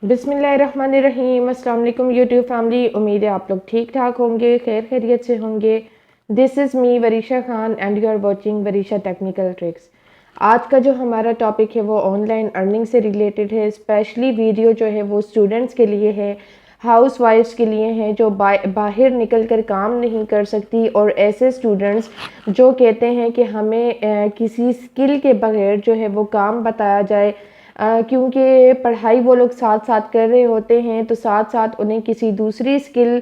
बिस्मिल्लाहिर्रहमानिर्रहीम। अस्सलाम वालेकुम यूट्यूब फैमिली। उम्मीद है आप लोग ठीक ठाक होंगे, खैर खैरियत से होंगे। This is me Varisha Khan and you are watching Varisha technical tricks. आज का जो हमारा टॉपिक है वो ऑनलाइन अर्निंग से रिलेटेड है। स्पेशली वीडियो जो है वो स्टूडेंट्स के लिए है, हाउस वाइफ्स के लिए हैं जो बाहर निकल कर काम नहीं कर सकती, और ऐसे स्टूडेंट्स जो कहते हैं कि हमें किसी स्किल के बगैर जो है वो काम बताया जाए, क्योंकि पढ़ाई वो लोग साथ साथ कर रहे होते हैं, तो साथ साथ उन्हें किसी दूसरी स्किल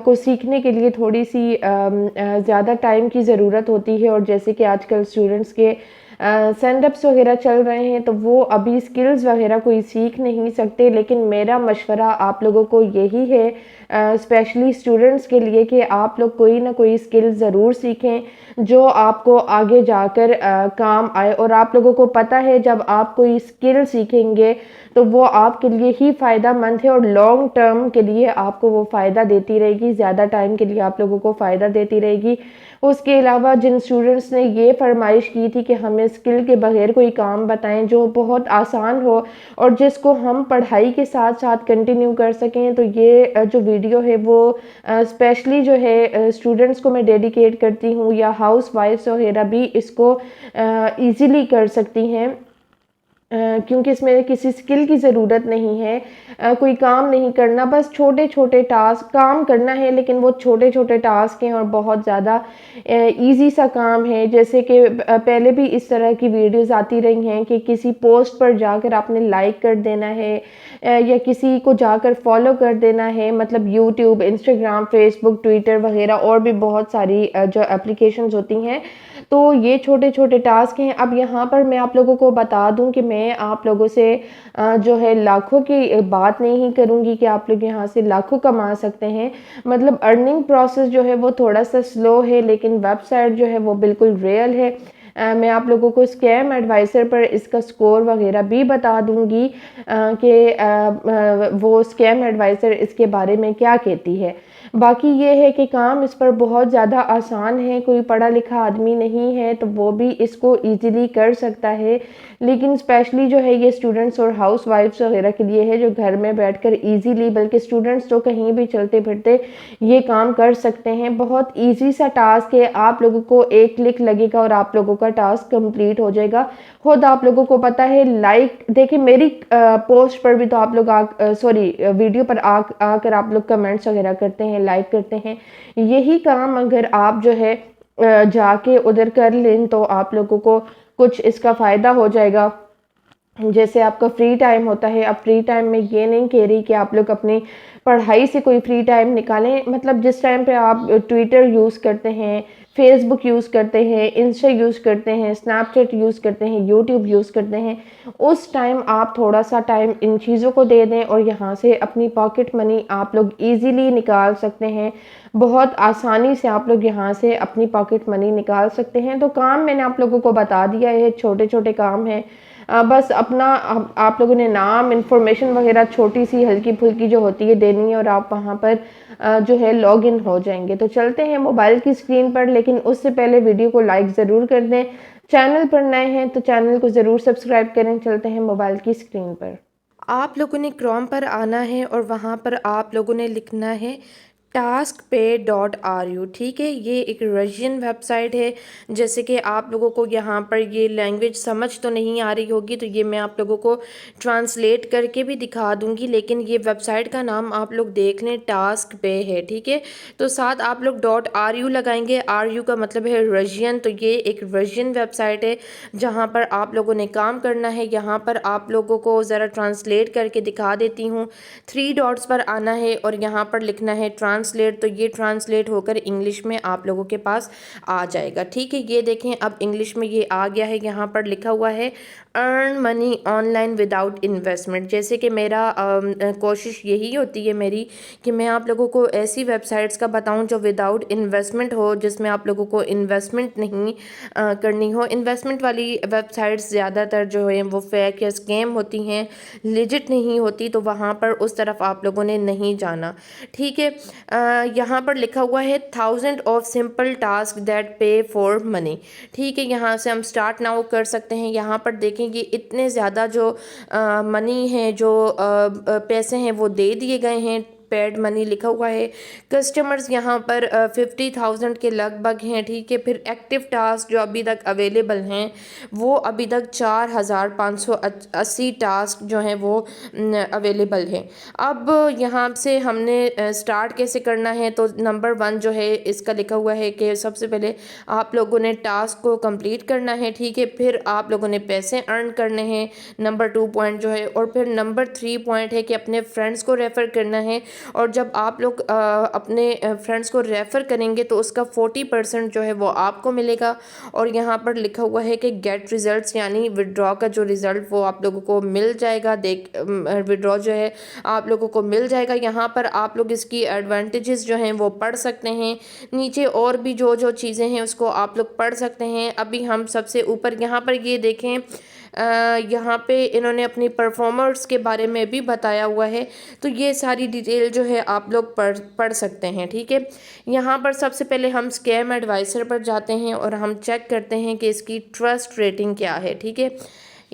को सीखने के लिए थोड़ी सी ज़्यादा टाइम की ज़रूरत होती है। और जैसे कि आजकल स्टूडेंट्स के सेंडअप्स वगैरह चल रहे हैं, तो वो अभी स्किल्स वगैरह कोई सीख नहीं सकते। लेकिन मेरा मशवरा आप लोगों को यही है, स्पेशली स्टूडेंट्स के लिए, कि आप लोग कोई ना कोई स्किल ज़रूर सीखें जो आपको आगे जाकर काम आए। और आप लोगों को पता है जब आप कोई स्किल सीखेंगे तो वो आपके लिए ही फ़ायदा मंद है, और लॉन्ग टर्म के लिए आपको वो फ़ायदा देती रहेगी, ज़्यादा टाइम के लिए आप लोगों को फ़ायदा देती रहेगी। उसके अलावा जिन स्टूडेंट्स ने ये फरमाइश की थी कि हमें स्किल के बगैर कोई काम बताएं जो बहुत आसान हो और जिसको हम पढ़ाई के साथ साथ कंटिन्यू कर सकें, तो ये जो वीडियो है वो स्पेशली जो है स्टूडेंट्स को मैं डेडिकेट करती हूँ, या हाउस वाइफ्स वगैरह भी इसको ईज़िली कर सकती हैं, क्योंकि इसमें किसी स्किल की ज़रूरत नहीं है, कोई काम नहीं करना, बस छोटे छोटे टास्क काम करना है, लेकिन वो छोटे छोटे टास्क हैं और बहुत ज़्यादा इजी सा काम है। जैसे कि पहले भी इस तरह की वीडियोस आती रही हैं कि किसी पोस्ट पर जाकर आपने लाइक कर देना है, या किसी को जाकर फॉलो कर देना है, मतलब यूट्यूब, इंस्टाग्राम, फेसबुक, ट्विटर वगैरह और भी बहुत सारी जो एप्लीकेशंस होती हैं। तो ये छोटे छोटे टास्क हैं। अब यहाँ पर मैं आप लोगों को बता दूं कि मैं आप लोगों से जो है लाखों की बात नहीं करूँगी कि आप लोग यहाँ से लाखों कमा सकते हैं। मतलब अर्निंग प्रोसेस जो है वो थोड़ा सा स्लो है, लेकिन वेबसाइट जो है वो बिल्कुल रियल है। मैं आप लोगों को स्कैम एडवाइज़र पर इसका स्कोर वगैरह भी बता दूंगी कि वो स्कैम एडवाइज़र इसके बारे में क्या कहती है। बाकी ये है कि काम इस पर बहुत ज़्यादा आसान है, कोई पढ़ा लिखा आदमी नहीं है तो वो भी इसको इजीली कर सकता है। लेकिन स्पेशली जो है ये स्टूडेंट्स और हाउस वाइफ्स वगैरह के लिए है जो घर में बैठकर इजीली, बल्कि स्टूडेंट्स तो कहीं भी चलते फिरते ये काम कर सकते हैं। बहुत ईजी सा टास्क है, आप लोगों को एक क्लिक लगेगा और आप लोगों का टास्क कंप्लीट हो जाएगा। खुद आप लोगों को पता है, लाइक देखिए मेरी पोस्ट पर भी तो आप लोग सॉरी वीडियो पर आकर आप लोग कमेंट्स वगैरह करते हैं, लाइक करते हैं। यही काम अगर आप जो है जाके उधर कर लें तो आप लोगों को कुछ इसका फ़ायदा हो जाएगा। जैसे आपका फ्री टाइम होता है, अब फ्री टाइम में ये नहीं कह रही कि आप लोग अपनी पढ़ाई से कोई फ्री टाइम निकालें, मतलब जिस टाइम पे आप ट्विटर यूज़ करते हैं, फेसबुक यूज़ करते हैं, इंस्टा यूज़ करते हैं, स्नैपचैट यूज़ करते हैं, यूट्यूब यूज़ करते हैं, उस टाइम आप थोड़ा सा टाइम इन चीज़ों को दे दें और यहाँ से अपनी पॉकेट मनी आप लोग ईज़िली निकाल सकते हैं। बहुत आसानी से आप लोग यहाँ से अपनी पॉकेट मनी निकाल सकते हैं। तो काम मैंने आप लोगों को बता दिया है, छोटे छोटे काम हैं। बस अपना आप लोगों ने नाम, इन्फॉर्मेशन वगैरह छोटी सी हल्की फुल्की जो होती है देनी है, और आप वहाँ पर जो है लॉग इन हो जाएंगे। तो चलते हैं मोबाइल की स्क्रीन पर, लेकिन उससे पहले वीडियो को लाइक ज़रूर कर दें। चैनल पर नए हैं तो चैनल को ज़रूर सब्सक्राइब करें। चलते हैं मोबाइल की स्क्रीन पर। आप लोगों ने क्रोम पर आना है और वहाँ पर आप लोगों ने लिखना है taskpay.ru। ठीक है, ये एक रशियन वेबसाइट है। जैसे कि आप लोगों को यहाँ पर ये लैंग्वेज समझ तो नहीं आ रही होगी, तो ये मैं आप लोगों को ट्रांसलेट करके भी दिखा दूँगी, लेकिन ये वेबसाइट का नाम आप लोग देख लें, टास्क पे है। ठीक है, तो साथ आप लोग .ru लगाएंगे, RU का मतलब है रशियन। तो ये एक रशियन वेबसाइट है जहाँ पर आप लोगों ने काम करना है। यहाँ पर आप लोगों को ज़रा ट्रांसलेट करके दिखा देती हूँ। 3 डॉट्स पर आना है और यहाँ पर लिखना है ट्रांसलेट। तो ये ट्रांसलेट होकर इंग्लिश में आप लोगों के पास आ जाएगा। ठीक है, ये देखें अब इंग्लिश में ये आ गया है। यहाँ पर लिखा हुआ है earn money online without investment. जैसे कि मेरा कोशिश यही होती है मेरी कि मैं आप लोगों को ऐसी वेबसाइट्स का बताऊं जो विदाउट इन्वेस्टमेंट हो, जिसमें आप लोगों को इन्वेस्टमेंट नहीं करनी हो। इन्वेस्टमेंट वाली वेबसाइट्स ज़्यादातर जो है वो फेक या स्कैम होती हैं, लिजिट नहीं होती, तो वहाँ पर उस तरफ आप लोगों ने नहीं जाना। ठीक है, यहाँ पर लिखा हुआ है 1000 ऑफ सिंपल टास्क दैट पे फॉर मनी। ठीक है, यहाँ से हम स्टार्ट नाउ कर सकते हैं। यहाँ पर देखेंगे इतने ज़्यादा जो मनी है, जो पैसे हैं वो दे दिए गए हैं। पेड मनी लिखा हुआ है। कस्टमर्स यहाँ पर 50,000 के लगभग हैं। ठीक है, फिर एक्टिव टास्क जो अभी तक अवेलेबल हैं वो अभी तक 4,580 टास्क जो हैं वो अवेलेबल हैं। अब यहाँ से हमने स्टार्ट कैसे करना है, तो नंबर 1 जो है इसका लिखा हुआ है कि सबसे पहले आप लोगों ने टास्क को कंप्लीट करना है। ठीक है, फिर आप लोगों ने पैसे अर्न करने हैं, नंबर 2 पॉइंट जो है, और फिर नंबर 3 पॉइंट है कि अपने फ्रेंड्स को रेफ़र करना है। और जब आप लोग अपने फ्रेंड्स को रेफ़र करेंगे तो उसका 40% जो है वो आपको मिलेगा। और यहाँ पर लिखा हुआ है कि गेट रिज़ल्ट्स, यानी विड्रॉ का जो रिज़ल्ट वो आप लोगों को मिल जाएगा। विड्रॉ जो है आप लोगों को मिल जाएगा। यहाँ पर आप लोग इसकी एडवांटेजेस जो हैं वो पढ़ सकते हैं। नीचे और भी जो जो चीज़ें हैं उसको आप लोग पढ़ सकते हैं। अभी हम सबसे ऊपर यहाँ पर ये देखें, यहाँ पे इन्होंने अपनी परफॉर्मर्स के बारे में भी बताया हुआ है। तो ये सारी डिटेल जो है आप लोग पढ़ सकते हैं। ठीक है, यहाँ पर सबसे पहले हम स्कैम एडवाइज़र पर जाते हैं और हम चेक करते हैं कि इसकी ट्रस्ट रेटिंग क्या है। ठीक है,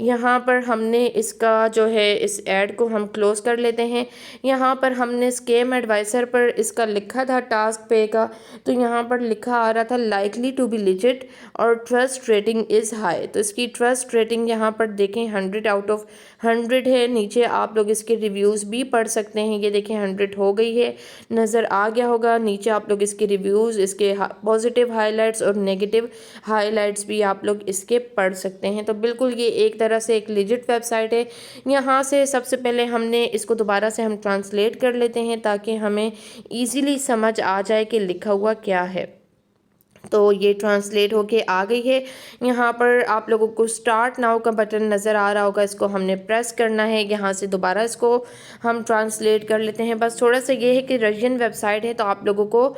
यहाँ पर हमने इसका जो है इस ऐड को हम क्लोज़ कर लेते हैं। यहाँ पर हमने स्कैम एडवाइज़र पर इसका लिखा था टास्क पे का, तो यहाँ पर लिखा आ रहा था लाइकली टू बी लिजिट और ट्रस्ट रेटिंग इज़ हाई। तो इसकी ट्रस्ट रेटिंग यहाँ पर देखें 100 आउट ऑफ 100 है। नीचे आप लोग इसके रिव्यूज़ भी पढ़ सकते हैं। ये देखें 100 हो गई है, नज़र आ गया होगा। नीचे आप लोग इसके रिव्यूज़, इसके पॉजिटिव हाईलाइट्स और नेगेटिव हाईलाइट्स भी आप लोग इसके पढ़ सकते हैं। तो बिल्कुल ये एक तरह से एक लिजिट वेबसाइट है। यहाँ से सबसे पहले हमने इसको दोबारा से हम ट्रांसलेट कर लेते हैं ताकि हमें ईज़िली समझ आ जाए कि लिखा हुआ क्या है। तो ये ट्रांसलेट होके आ गई है। यहाँ पर आप लोगों को स्टार्ट नाउ का बटन नज़र आ रहा होगा, इसको हमने प्रेस करना है। यहाँ से दोबारा इसको हम ट्रांसलेट कर लेते हैं। बस थोड़ा सा ये है कि रशियन वेबसाइट है तो आप लोगों को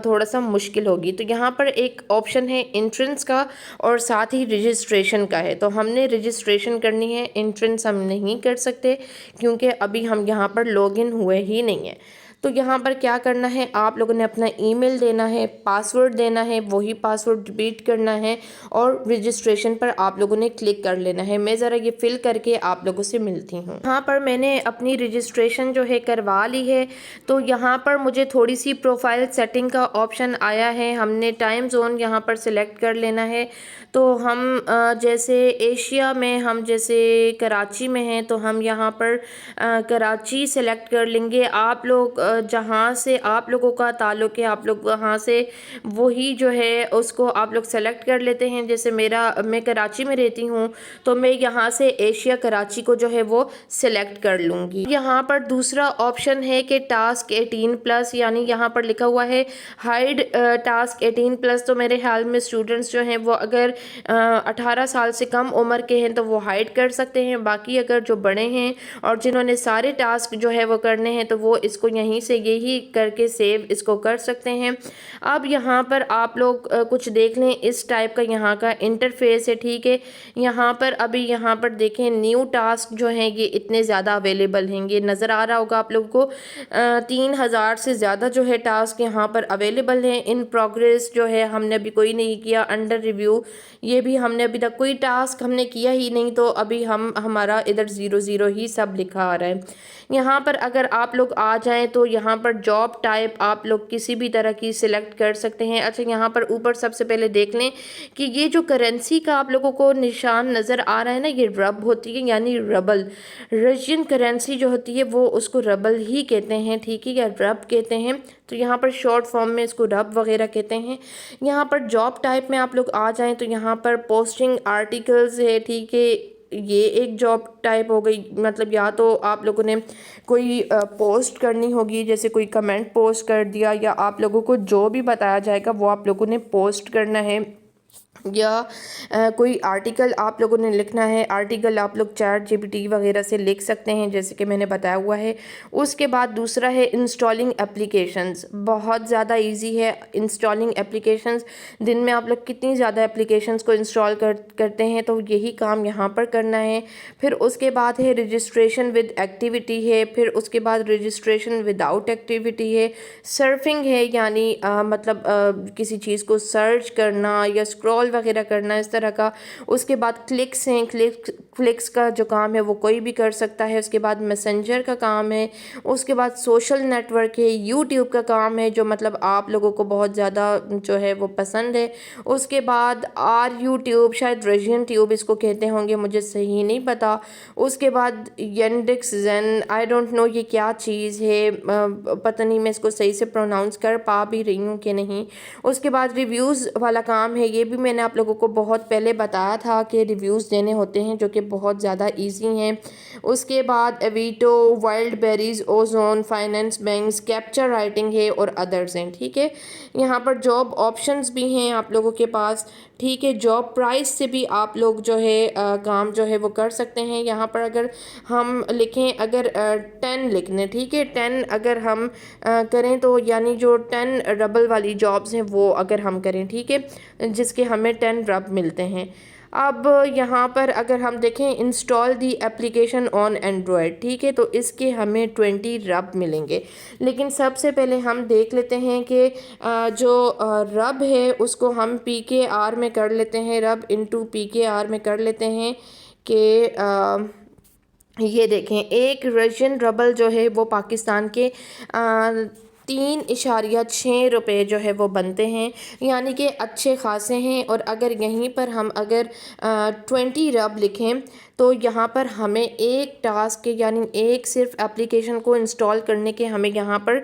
थोड़ा सा मुश्किल होगी। तो यहाँ पर एक ऑप्शन है एंट्रेंस का और साथ ही रजिस्ट्रेशन का है। तो हमने रजिस्ट्रेशन करनी है, एंट्रेंस हम नहीं कर सकते क्योंकि अभी हम यहाँ पर लॉगिन हुए ही नहीं है। तो यहाँ पर क्या करना है, आप लोगों ने अपना ईमेल देना है, पासवर्ड देना है, वही पासवर्ड रिपीट करना है और रजिस्ट्रेशन पर आप लोगों ने क्लिक कर लेना है। मैं ज़रा ये फिल करके आप लोगों से मिलती हूँ। यहाँ पर मैंने अपनी रजिस्ट्रेशन जो है करवा ली है। तो यहाँ पर मुझे थोड़ी सी प्रोफाइल सेटिंग का ऑप्शन आया है। हमने टाइम जोन यहाँ पर सिलेक्ट कर लेना है। तो हम जैसे एशिया में, हम जैसे कराची में हैं तो हम यहाँ पर कराची सेलेक्ट कर लेंगे। आप लोग जहाँ से आप लोगों का ताल्लुक़ है, आप लोग वहाँ से वही जो है उसको आप लोग सेलेक्ट कर लेते हैं। जैसे मैं कराची में रहती हूँ तो मैं यहाँ से एशिया कराची को जो है वो सिलेक्ट कर लूँगी। यहाँ पर दूसरा ऑप्शन है कि टास्क 18+, यानी यहाँ पर लिखा हुआ है हाइड टास्क 18+। तो मेरे ख्याल में स्टूडेंट्स जो हैं वो अगर 18 साल से कम उम्र के हैं तो वो हाइड कर सकते हैं। बाकी अगर जो बड़े हैं और जिन्होंने सारे टास्क जो है वो करने हैं तो वो इसको यहीं से यही करके सेव इसको कर सकते हैं। अब यहाँ पर आप लोग कुछ देख लें, इस टाइप का यहाँ का इंटरफेस है। ठीक है, यहाँ पर अभी यहाँ पर देखें न्यू टास्क जो हैं ये इतने ज़्यादा अवेलेबल हैं। ये नज़र आ रहा होगा आप लोगों को 3000 से ज़्यादा जो है टास्क यहाँ पर अवेलेबल हैं। इन प्रोग्रेस जो है हमने अभी कोई नहीं किया, अंडर रिव्यू ये भी हमने अभी तक कोई टास्क हमने किया ही नहीं। तो अभी हमारा इधर 0 ही सब लिखा आ रहा है। यहाँ पर अगर आप लोग आ जाएं तो यहाँ पर जॉब टाइप आप लोग किसी भी तरह की सिलेक्ट कर सकते हैं। अच्छा, यहाँ पर ऊपर सबसे पहले देख लें कि ये जो करेंसी का आप लोगों को निशान नज़र आ रहा है ना, ये रब होती है, यानी रबल। रशियन करेंसी जो होती है वो उसको रबल ही कहते हैं। ठीक है, या रब कहते हैं। तो यहाँ पर शॉर्ट फॉर्म में इसको रब वगैरह कहते हैं। यहाँ पर जॉब टाइप में आप लोग आ जाएं तो यहाँ पर पोस्टिंग आर्टिकल्स है। ठीक है, ये एक जॉब टाइप हो गई, मतलब या तो आप लोगों ने कोई पोस्ट करनी होगी, जैसे कोई कमेंट पोस्ट कर दिया, या आप लोगों को जो भी बताया जाएगा वो आप लोगों ने पोस्ट करना है। या कोई आर्टिकल आप लोगों ने लिखना है, आर्टिकल आप लोग चैट जीपीटी वगैरह से लिख सकते हैं जैसे कि मैंने बताया हुआ है। उसके बाद दूसरा है इंस्टॉलिंग एप्लीकेशंस। बहुत ज़्यादा इजी है इंस्टॉलिंग एप्लीकेशंस। दिन में आप लोग कितनी ज़्यादा एप्लीकेशंस को इंस्टॉल करते हैं, तो यही काम यहाँ पर करना है। फिर उसके बाद है रजिस्ट्रेशन विद एक्टिविटी है, फिर उसके बाद रजिस्ट्रेशन विदाउट एक्टिविटी है, सर्फिंग है यानी मतलब किसी चीज़ को सर्च करना या स्क्रॉल वगैरह करना इस तरह का। उसके बाद क्लिक्स हैं, क्लिक्स का जो काम है वो कोई भी कर सकता है। उसके बाद मैसेंजर का काम है। उसके बाद सोशल नेटवर्क है, यूट्यूब का काम है जो मतलब आप लोगों को बहुत ज़्यादा जो है वो पसंद है। उसके बाद आर यूट्यूब, शायद रशियन ट्यूब इसको कहते होंगे, मुझे सही नहीं पता। उसके बाद येंडिक्स ज़ेन, आई डोंट नो ये क्या चीज़ है, पता नहीं मैं इसको सही से प्रोनाउंस कर पा भी रही हूँ कि नहीं। उसके बाद रिव्यूज़ वाला काम है, ये भी मैंने आप लोगों को बहुत पहले बताया था कि रिव्यूज़ देने होते हैं जो कि बहुत ज़्यादा इजी हैं। उसके बाद Avito, wild berries, ozone, finance banks, capture writing है और अदर्स हैं। ठीक है, यहाँ पर जॉब ऑप्शंस भी हैं आप लोगों के पास। ठीक है, जॉब प्राइस से भी आप लोग जो है काम जो है वो कर सकते हैं। यहाँ पर अगर हम लिखें, अगर 10 लिखने, ठीक है, 10 अगर हम करें तो यानी जो 10 रबल वाली जॉब्स हैं वो अगर हम करें, ठीक है, जिसके हमें 10 रब मिलते हैं। अब यहाँ पर अगर हम देखें install the application on Android, ठीक है, तो इसके हमें 20 रब मिलेंगे। लेकिन सबसे पहले हम देख लेते हैं कि जो रब है उसको हम PKR में कर लेते हैं, रब इनटू PKR में कर लेते हैं कि ये देखें एक रशियन रबल जो है वो पाकिस्तान के 3.6 रुपये जो है वो बनते हैं, यानी कि अच्छे खासे हैं। और अगर यहीं पर हम अगर 20 रब लिखें तो यहाँ पर हमें एक टास्क के यानी एक सिर्फ एप्लीकेशन को इंस्टॉल करने के हमें यहाँ पर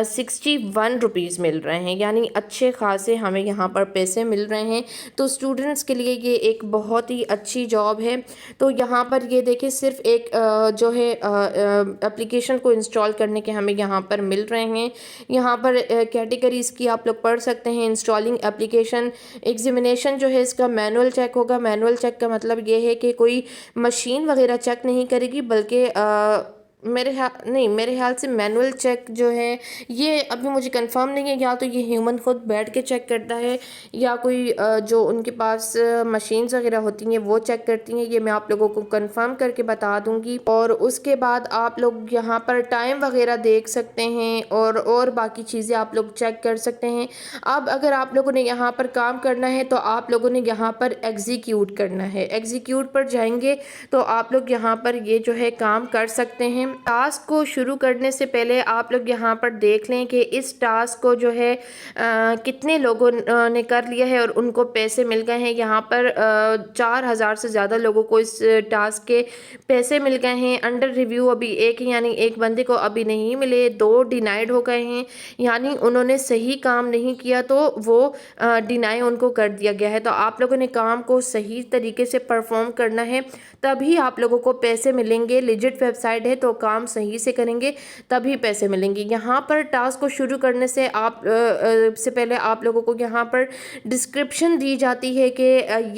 61 रुपीज़ मिल रहे हैं, यानी अच्छे खासे हमें यहाँ पर पैसे मिल रहे हैं। तो स्टूडेंट्स के लिए ये एक बहुत ही अच्छी जॉब है। तो यहाँ पर ये देखें सिर्फ एक जो है एप्लीकेशन को इंस्टॉल करने के हमें यहाँ पर मिल रहे हैं। यहाँ पर कैटेगरीज़ की आप लोग पढ़ सकते हैं। इंस्टॉलिंग एप्लीकेशन, एग्जामिनेशन जो है इसका मैनुअल चेक होगा। मैनुअल चेक का मतलब ये है कि कोई मशीन वगैरह चेक नहीं करेगी, बल्कि मेरे ख्याल से मैनुअल चेक जो है ये अभी मुझे कंफर्म नहीं है, या तो ये ह्यूमन खुद बैठ के चेक करता है या कोई जो उनके पास मशीन्स वगैरह होती हैं वो चेक करती हैं। ये मैं आप लोगों को कंफर्म करके बता दूंगी। और उसके बाद आप लोग यहाँ पर टाइम वगैरह देख सकते हैं और बाकी चीज़ें आप लोग चेक कर सकते हैं। अब अगर आप लोगों ने यहाँ पर काम करना है तो आप लोगों ने यहाँ पर एग्जीक्यूट करना है। एग्जीक्यूट पर जाएंगे तो आप लोग यहाँ पर ये जो है काम कर सकते हैं। टास्क को शुरू करने से पहले आप लोग यहाँ पर देख लें कि इस टास्क को जो है कितने लोगों ने कर लिया है और उनको पैसे मिल गए हैं। यहाँ पर 4000 से ज़्यादा लोगों को इस टास्क के पैसे मिल गए हैं। अंडर रिव्यू अभी एक यानी एक बंदे को अभी नहीं मिले, 2 डिनाइड हो गए हैं, यानी उन्होंने सही काम नहीं किया तो वो डिनाई उनको कर दिया गया है। तो आप लोगों ने काम को सही तरीके से परफॉर्म करना है, तभी आप लोगों को पैसे मिलेंगे। लिजिट वेबसाइट है तो काम सही से करेंगे तभी पैसे मिलेंगे। यहाँ पर टास्क को शुरू करने से से पहले आप लोगों को यहाँ पर डिस्क्रिप्शन दी जाती है कि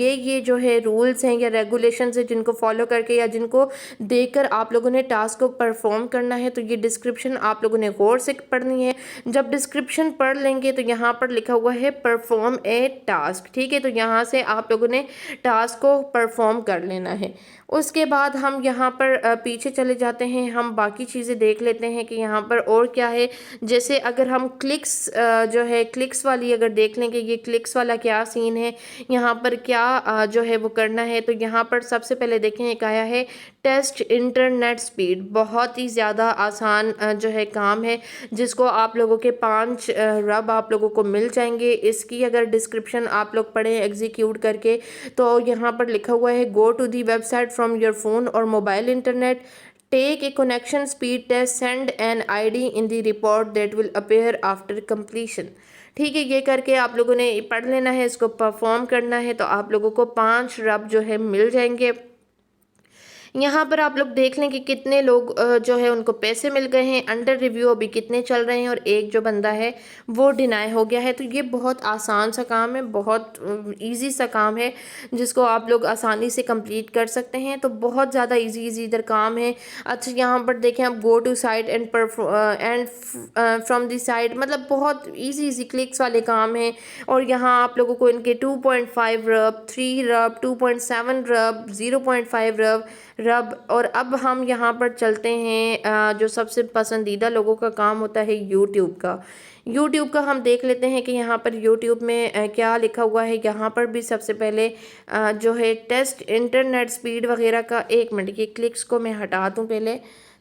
ये जो है रूल्स हैं या रेगुलेशंस हैं जिनको फॉलो करके या जिनको देखकर आप लोगों ने टास्क को परफॉर्म करना है। तो ये डिस्क्रिप्शन आप लोगों ने गौर से पढ़नी है। जब डिस्क्रिप्शन पढ़ लेंगे तो यहाँ पर लिखा हुआ है परफॉर्म ए टास्क, ठीक है, तो यहाँ से आप लोगों ने टास्क को परफॉर्म कर लेना है। उसके बाद हम यहाँ पर पीछे चले जाते हैं, हम बाकी चीज़ें देख लेते हैं कि यहाँ पर और क्या है। जैसे अगर हम क्लिक्स जो है क्लिक्स वाली अगर देख लेंगे, ये क्लिक्स वाला क्या सीन है, यहाँ पर क्या जो है वो करना है। तो यहाँ पर सबसे पहले देखें एक आया है टेस्ट इंटरनेट स्पीड। बहुत ही ज़्यादा आसान जो है काम है जिसको आप लोगों के 5 रब आप लोगों को मिल जाएंगे। इसकी अगर डिस्क्रिप्शन आप लोग पढ़ें एग्जीक्यूट करके तो यहाँ पर लिखा हुआ है go to the website from your phone और mobile internet, take a connection speed test, send an ID in the report that will appear after completion. ठीक है, ये करके आप लोगों ने पढ़ लेना है, इसको परफॉर्म करना है तो आप लोगों को 5 रब जो है मिल जाएंगे। यहाँ पर आप लोग देख लें कि कितने लोग जो है उनको पैसे मिल गए हैं, अंडर रिव्यू अभी कितने चल रहे हैं, और एक जो बंदा है वो डिनाई हो गया है। तो ये बहुत आसान सा काम है, बहुत इजी सा काम है जिसको आप लोग आसानी से कंप्लीट कर सकते हैं। तो बहुत ज़्यादा इजी इधर काम है। अच्छा, यहाँ पर देखें आप, go to site and from the site, मतलब बहुत इजी क्लिक्स वाले काम है। और यहाँ आप लोगों को इनके 2.5 रब, 3 रब, 2.7 रब, 0.5 रब। और अब हम यहाँ पर चलते हैं जो सबसे पसंदीदा लोगों का काम होता है यूट्यूब का हम देख लेते हैं कि यहाँ पर यूट्यूब में क्या लिखा हुआ है। यहाँ पर भी सबसे पहले जो है टेस्ट इंटरनेट स्पीड वगैरह का, 1 मिनट ये क्लिक्स को मैं हटा दूँ पहले,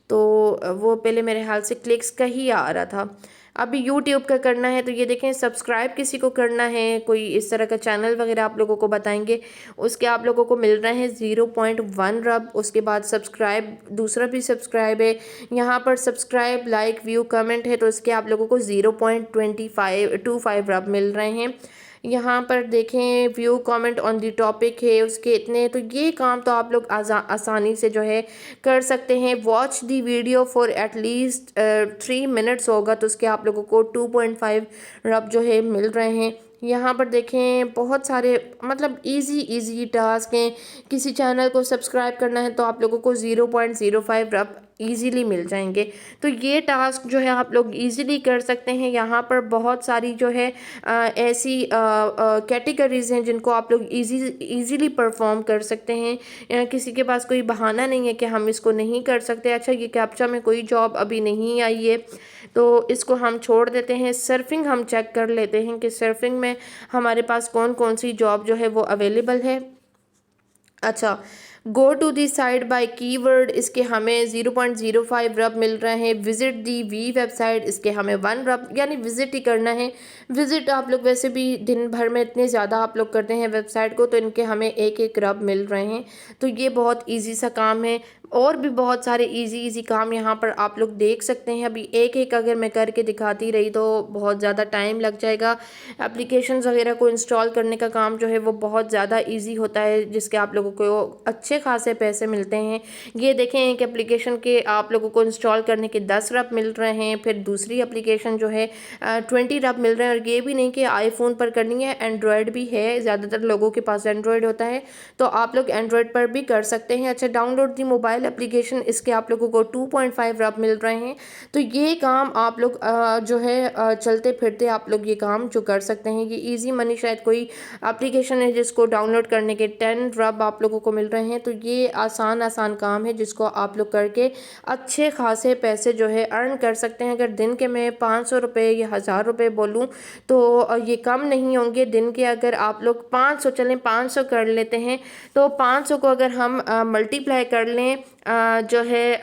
तो वो पहले मेरे ख्याल से क्लिक्स का ही आ रहा था। अभी यूट्यूब का करना है, तो ये देखें सब्सक्राइब किसी को करना है, कोई इस तरह का चैनल वगैरह आप लोगों को बताएंगे, उसके आप लोगों को मिल रहे हैं 0.1 रब। उसके बाद सब्सक्राइब, दूसरा भी सब्सक्राइब है। यहाँ पर सब्सक्राइब, लाइक, व्यू, कमेंट है, तो इसके आप लोगों को 0.25 रब मिल रहे हैं। यहाँ पर देखें view comment on the topic है, उसके इतने। तो ये काम तो आप लोग आसानी से जो है कर सकते हैं। Watch the video for at least 3 minutes होगा, तो उसके आप लोगों को 2.5 रब जो है मिल रहे हैं। यहाँ पर देखें बहुत सारे मतलब इजी टास्क हैं। किसी चैनल को सब्सक्राइब करना है तो आप लोगों को 0.05 रब ईज़िली मिल जाएंगे। तो ये टास्क जो है आप लोग इजीली कर सकते हैं। यहाँ पर बहुत सारी जो है ऐसी कैटेगरीज़ हैं जिनको आप लोग इजीली परफॉर्म कर सकते हैं। किसी के पास कोई बहाना नहीं है कि हम इसको नहीं कर सकते। अच्छा, ये कैप्चा में कोई जॉब अभी नहीं आई है तो इसको हम छोड़ देते हैं। सर्फिंग हम चेक कर लेते हैं कि सर्फिंग में हमारे पास कौन कौन सी जॉब जो है वो अवेलेबल है। अच्छा, go to the site by keyword, इसके हमें 0.05 रब मिल रहे हैं। विजिट दी वी वेबसाइट, इसके हमें 1 रब, यानी विजिट ही करना है। विजिट आप लोग वैसे भी दिन भर में इतने ज़्यादा आप लोग करते हैं वेबसाइट को, तो इनके हमें 1 रब मिल रहे हैं। तो ये बहुत ईजी सा काम है। और भी बहुत सारे इजी काम यहाँ पर आप लोग देख सकते हैं। अभी एक अगर मैं करके दिखाती रही तो बहुत ज़्यादा टाइम लग जाएगा। एप्लीकेशंस वगैरह को इंस्टॉल करने का काम जो है वो बहुत ज़्यादा इजी होता है, जिसके आप लोगों को अच्छे खासे पैसे मिलते हैं। ये देखें एक एप्लीकेशन के आप लोगों को इंस्टॉल करने के 10 रब मिल रहे हैं, फिर दूसरी एप्लीकेशन जो है 20 रब मिल रहे हैं। और ये भी नहीं कि आईफोन पर करनी है, एंड्रॉयड भी है, ज़्यादातर लोगों के पास एंड्रॉयड होता है, तो आप लोग एंड्रॉयड पर भी कर सकते हैं। अच्छा, डाउनलोड दी मोबाइल एप्लीकेशन, इसके आप लोगों को 2.5 रब मिल रहे हैं। तो ये काम आप लोग जो है चलते फिरते आप लोग ये काम जो कर सकते हैं। ये इजी मनी शायद कोई एप्लीकेशन है जिसको डाउनलोड करने के 10 रब आप लोगों को मिल रहे हैं। तो ये आसान काम है जिसको आप लोग करके अच्छे खासे पैसे जो है अर्न कर सकते हैं। अगर दिन के मैं 500 रुपये या 1000 रुपये बोलूँ तो ये कम नहीं होंगे। दिन के अगर आप लोग 500 चलें, 500 कर लेते हैं, तो 500 को अगर हम मल्टीप्लाई कर लें जो है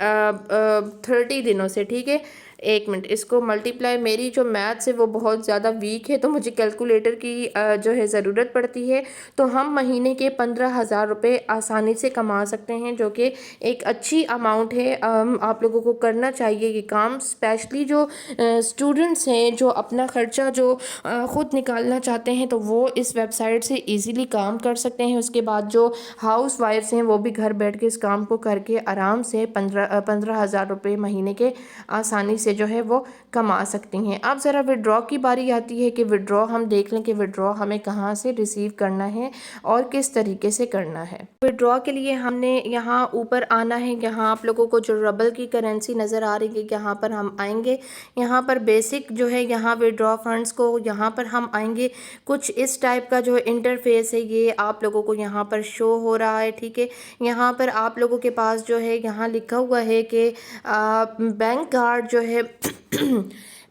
30 दिनों से, ठीक है, 1 मिनट, इसको मल्टीप्लाई, मेरी जो मैथ्स है वो बहुत ज़्यादा वीक है तो मुझे कैलकुलेटर की जो है ज़रूरत पड़ती है। तो हम महीने के 15,000 रुपये आसानी से कमा सकते हैं, जो कि एक अच्छी अमाउंट है। आप लोगों को करना चाहिए ये काम, स्पेशली जो स्टूडेंट्स हैं जो अपना ख़र्चा जो ख़ुद निकालना चाहते हैं तो वो इस वेबसाइट से ईज़िली काम कर सकते हैं। उसके बाद जो हाउस वाइफ्स हैं वो भी घर बैठ के इस काम को करके आराम से 15,000 रुपये महीने के आसानी से जो है वो कमा सकती हैं। अब ज़रा विड्रॉ की बारी आती है कि विड्रॉ हम देख लें कि विड्रॉ हमें कहाँ से रिसीव करना है और किस तरीके से करना है। विड्रॉ के लिए हमने यहाँ ऊपर आना है। यहाँ आप लोगों को जो रबल की करेंसी नज़र आ रही है, यहाँ पर हम आएंगे। यहाँ पर बेसिक जो है यहाँ विड्रॉ फंड्स को, यहाँ पर हम आएंगे। कुछ इस टाइप का जो इंटरफेस है ये आप लोगों को यहाँ पर शो हो रहा है, ठीक है। यहाँ पर आप लोगों के पास जो है यहाँ लिखा हुआ है कि बैंक कार्ड जो है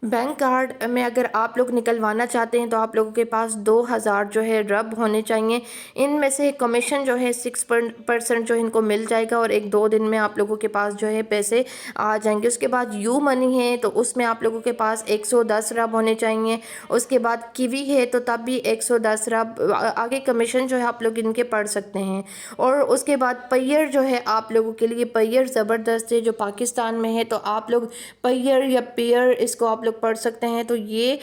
बैंक कार्ड में अगर आप लोग निकलवाना चाहते हैं तो आप लोगों के पास 2000 जो है रब होने चाहिए। इनमें से कमीशन जो है 6% जो इनको मिल जाएगा और 1-2 दिन में आप लोगों के पास जो है पैसे आ जाएंगे। उसके बाद यू मनी है तो उसमें आप लोगों के पास 110 रब होने चाहिए। उसके बाद किवी है तो तब भी 110 रब, आगे कमीशन जो है आप लोग इनके पढ़ सकते हैं। और उसके बाद पैयर जो है आप लोगों के लिए, पैयर ज़बरदस्त है जो पाकिस्तान में है, तो आप लोग पैयर या पेयर इसको आप लोग पढ़ सकते हैं। तो ये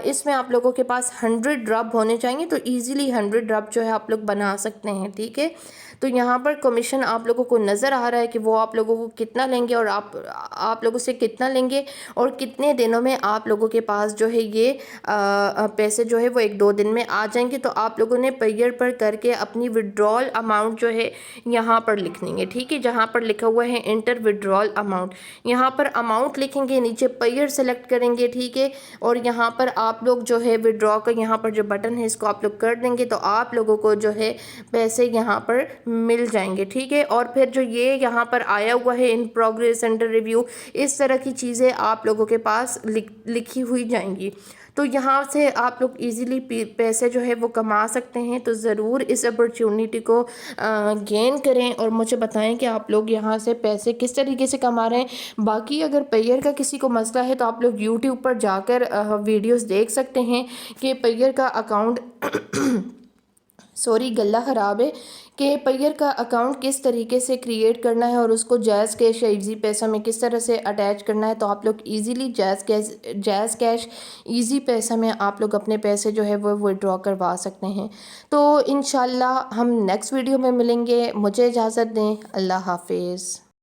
इसमें आप लोगों के पास 100 रब होने चाहिए, तो इजीली 100 रब जो है आप लोग बना सकते हैं, ठीक है। तो यहाँ पर कमीशन आप लोगों को नज़र आ रहा है कि वो आप लोगों को कितना लेंगे और आप लोगों से कितना लेंगे और कितने दिनों में आप लोगों के पास जो है ये पैसे जो है वो 1-2 दिन में आ जाएंगे। तो आप लोगों ने पेयर पर करके अपनी विड्रॉल अमाउंट जो है यहाँ पर लिखनी है, ठीक है। जहाँ पर लिखा हुआ है इंटर विड्रॉल अमाउंट, यहाँ पर अमाउंट लिखेंगे, नीचे पेयर सेलेक्ट करेंगे, ठीक है। और यहाँ पर आप लोग जो है विड्रॉ का यहाँ पर जो बटन है इसको आप लोग कर देंगे तो आप लोगों को जो है पैसे यहाँ पर मिल जाएंगे, ठीक है। और फिर जो ये यहाँ पर आया हुआ है इन प्रोग्रेस अंडर रिव्यू, इस तरह की चीज़ें आप लोगों के पास लिखी हुई जाएंगी। तो यहाँ से आप लोग इजीली पैसे जो है वो कमा सकते हैं। तो ज़रूर इस अपॉर्चुनिटी को गेन करें और मुझे बताएं कि आप लोग यहाँ से पैसे किस तरीके से कमा रहे हैं। बाकी अगर पेयर का किसी को मसला है तो आप लोग यूट्यूब पर जाकर वीडियोस देख सकते हैं कि पेयर का अकाउंट सॉरी गला ख़राब है कि पेयर का अकाउंट किस तरीके से क्रिएट करना है और उसको जैज़ कैश या इजी पैसा में किस तरह से अटैच करना है। तो आप लोग इजीली जैज़ कैश इजी पैसा में आप लोग अपने पैसे जो है वो विड्रॉ करवा सकते हैं। तो इंशाल्लाह हम नेक्स्ट वीडियो में मिलेंगे। मुझे इजाज़त दें। अल्लाह हाफिज़।